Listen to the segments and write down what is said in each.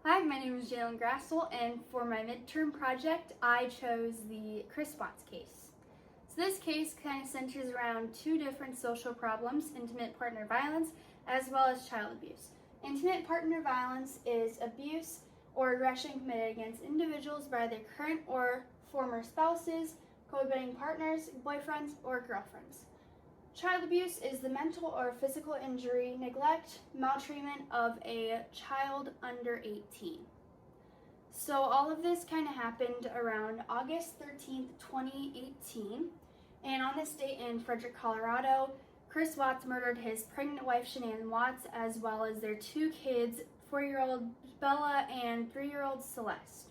Hi, my name is Jalyn Grassel, and for my midterm project, I chose the Chris Watts case. So this case kind of centers around two different social problems, intimate partner violence as well as child abuse. Intimate partner violence is abuse or aggression committed against individuals by their current or former spouses, cohabiting partners, boyfriends, or girlfriends. Child abuse is the mental or physical injury, neglect, maltreatment of a child under 18. So all of this kind of happened around August 13th, 2018. And on this date in Frederick, Colorado, Chris Watts murdered his pregnant wife, Shanann Watts, as well as their two kids, 4-year-old Bella and 3-year-old Celeste.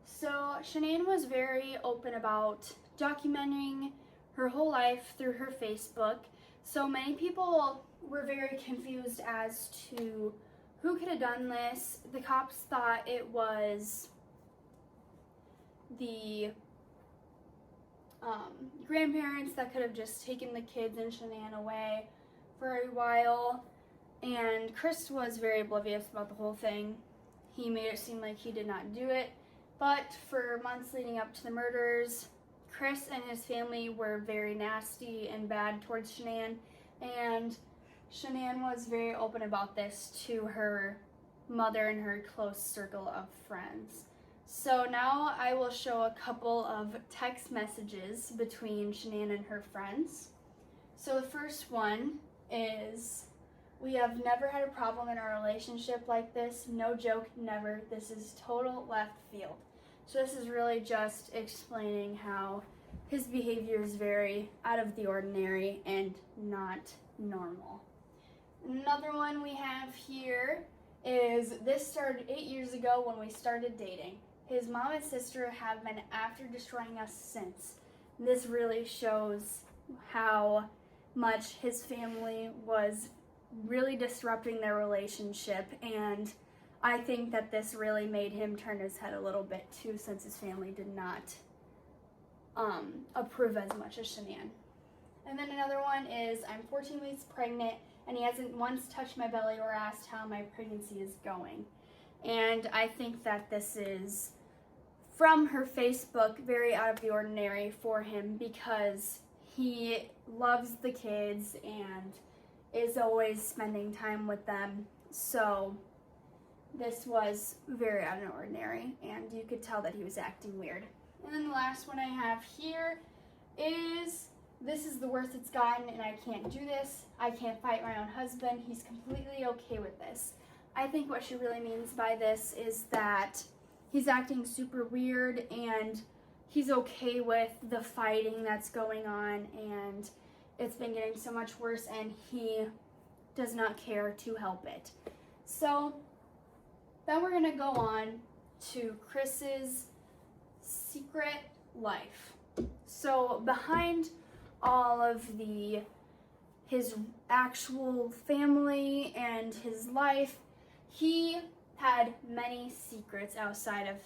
So Shanann was very open about documenting her whole life through her Facebook. So many people were very confused as to who could have done this. The cops thought it was the grandparents that could have just taken the kids and Shanann away for a while. And Chris was very oblivious about the whole thing. He made it seem like he did not do it. But for months leading up to the murders, Chris and his family were very nasty and bad towards Shanann, and Shanann was very open about this to her mother and her close circle of friends. So now I will show a couple of text messages between Shanann and her friends. So the first one is, "We have never had a problem in our relationship like this. No joke, never. This is total left field." So this is really just explaining how his behavior is very out of the ordinary and not normal. Another one we have here is, "This started 8 years ago when we started dating. His mom and sister have been after destroying us since." This really shows how much his family was really disrupting their relationship, and I think that this really made him turn his head a little bit too, since his family did not approve as much as Shanann. And then another one is, "I'm 14 weeks pregnant and he hasn't once touched my belly or asked how my pregnancy is going." And I think that this is, from her Facebook, very out of the ordinary for him, because he loves the kids and is always spending time with them. So this was very out of the ordinary, and you could tell that he was acting weird. And then the last one I have here is, "This is the worst it's gotten and I can't do this. I can't fight my own husband. He's completely okay with this." I think what she really means by this is that he's acting super weird and he's okay with the fighting that's going on, and it's been getting so much worse and he does not care to help it. So then we're gonna go on to Chris's secret life. So behind all of his actual family and his life, he had many secrets outside of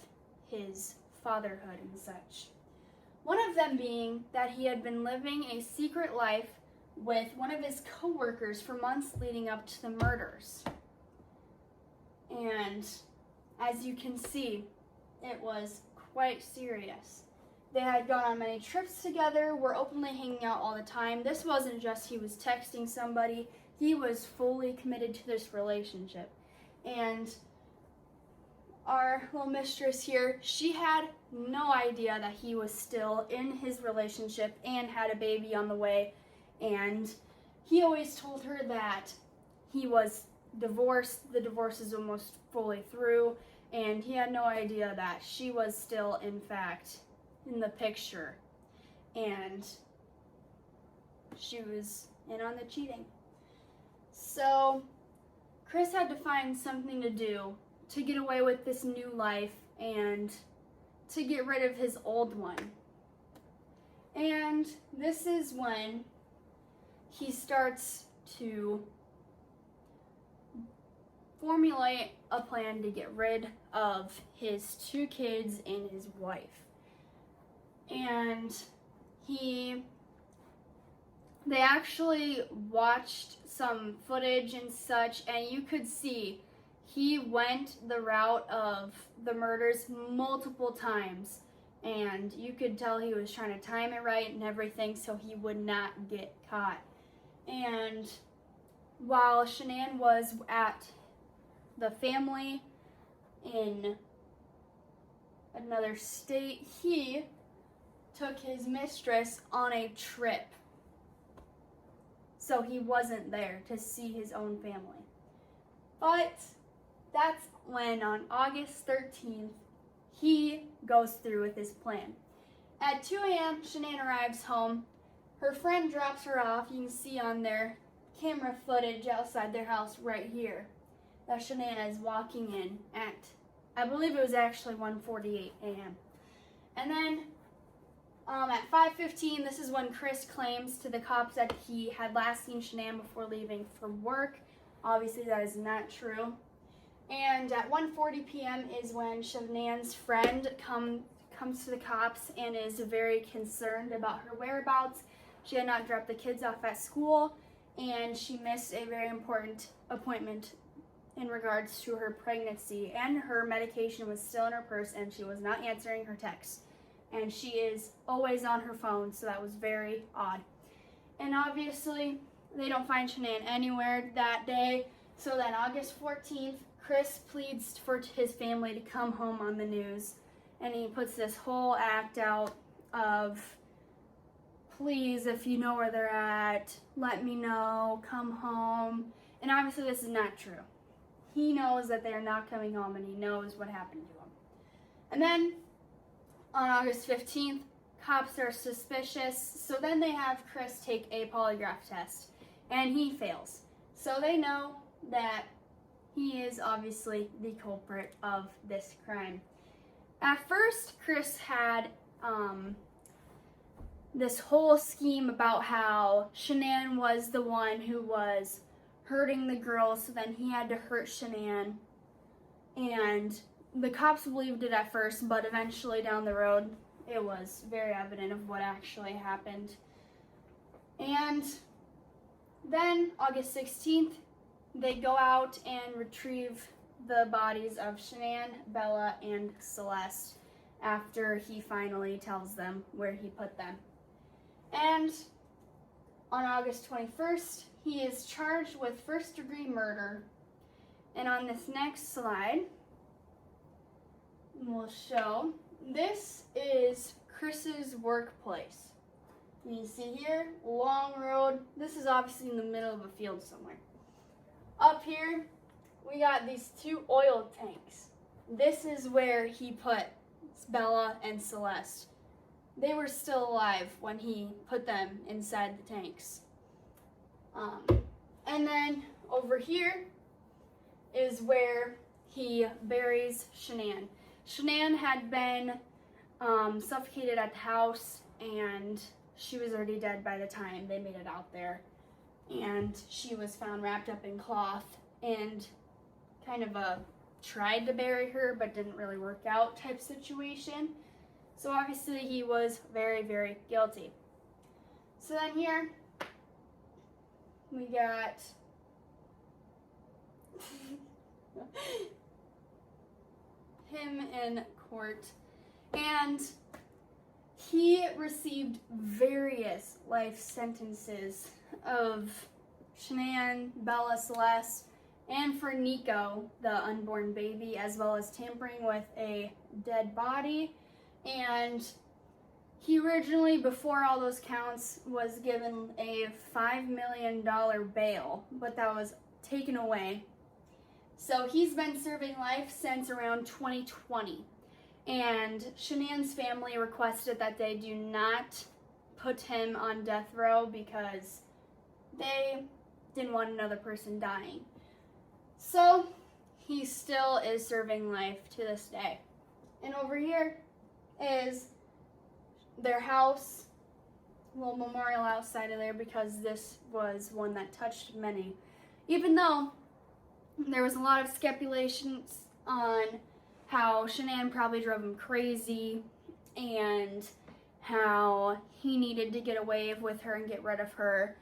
his fatherhood and such. One of them being that he had been living a secret life with one of his co-workers for months leading up to the murders. And as you can see, it was quite serious. They had gone on many trips together, were openly hanging out all the time. This wasn't just he was texting somebody, he was fully committed to this relationship. And our little mistress here, she had no idea that he was still in his relationship and had a baby on the way. And he always told her that he was divorced, the divorce is almost fully through, and he had no idea that she was still, in fact, in the picture, and she was in on the cheating. So Chris had to find something to do to get away with this new life and to get rid of his old one. And this is when he starts to formulate a plan to get rid of his two kids and his wife. And they actually watched some footage and such, and you could see He went the route of the murders multiple times, and you could tell he was trying to time it right and everything so he would not get caught. And while Shanann was at the family in another state, he took his mistress on a trip. So he wasn't there to see his own family. But that's when on August 13th, he goes through with his plan. At 2 a.m., Shanann arrives home. Her friend drops her off. You can see on their camera footage outside their house right here that Shanann is walking in at, I believe it was actually 1:48 a.m. And then at 5:15, this is when Chris claims to the cops that he had last seen Shanann before leaving for work. Obviously, that is not true. And at 1:40 p.m. is when Shanann's friend comes to the cops and is very concerned about her whereabouts. She had not dropped the kids off at school, and she missed a very important appointment in regards to her pregnancy, and her medication was still in her purse, and she was not answering her texts. And she is always on her phone, so that was very odd. And obviously, they don't find Shanann anywhere that day. So then August 14th, Chris pleads for his family to come home on the news. And he puts this whole act out of, please, if you know where they're at, let me know, come home. And obviously this is not true. He knows that they're not coming home, and he knows what happened to him. And then on August 15th, cops are suspicious, so then they have Chris take a polygraph test, and he fails. So they know that he is obviously the culprit of this crime. At first, Chris had this whole scheme about how Shanann was the one who was hurting the girls, so then he had to hurt Shanann. And the cops believed it at first, but eventually down the road, it was very evident of what actually happened. And then, August 16th, they go out and retrieve the bodies of Shanann, Bella, and Celeste after he finally tells them where he put them. And on August 21st, he is charged with first-degree murder. And on this next slide, we'll show, this is Chris's workplace. You can see here, long road. This is obviously in the middle of a field somewhere. Up here, we got these 2 oil tanks. This is where he put Bella and Celeste. They were still alive when he put them inside the tanks. And then over here is where he buries Shanann. Shanann had been suffocated at the house, and she was already dead by the time they made it out there. And she was found wrapped up in cloth, and kind of a tried to bury her but didn't really work out type situation. So obviously he was very, very guilty. So then here we got him in court, and he received various life sentences of Shanann, Bella, Celeste, and for Nico, the unborn baby, as well as tampering with a dead body. And he originally, before all those counts, was given a $5 million bail, but that was taken away. So he's been serving life since around 2020. And Shanann's family requested that they do not put him on death row because they didn't want another person dying. So he still is serving life to this day. And over here is their house, a little memorial outside of there, because this was one that touched many. Even though there was a lot of speculations on how Shanann probably drove him crazy and how he needed to get away with her and get rid of her.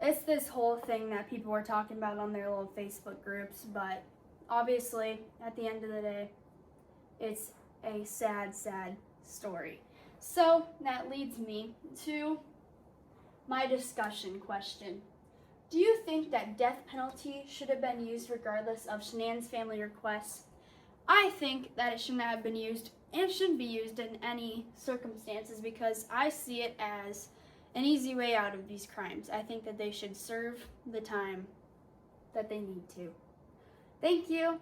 It's this whole thing that people were talking about on their little Facebook groups, but obviously, at the end of the day, it's a sad, sad story. So that leads me to my discussion question. Do you think that death penalty should have been used regardless of Shanann's family requests? I think that it shouldn't have been used and shouldn't be used in any circumstances because I see it as an easy way out of these crimes. I think that they should serve the time that they need to. Thank you.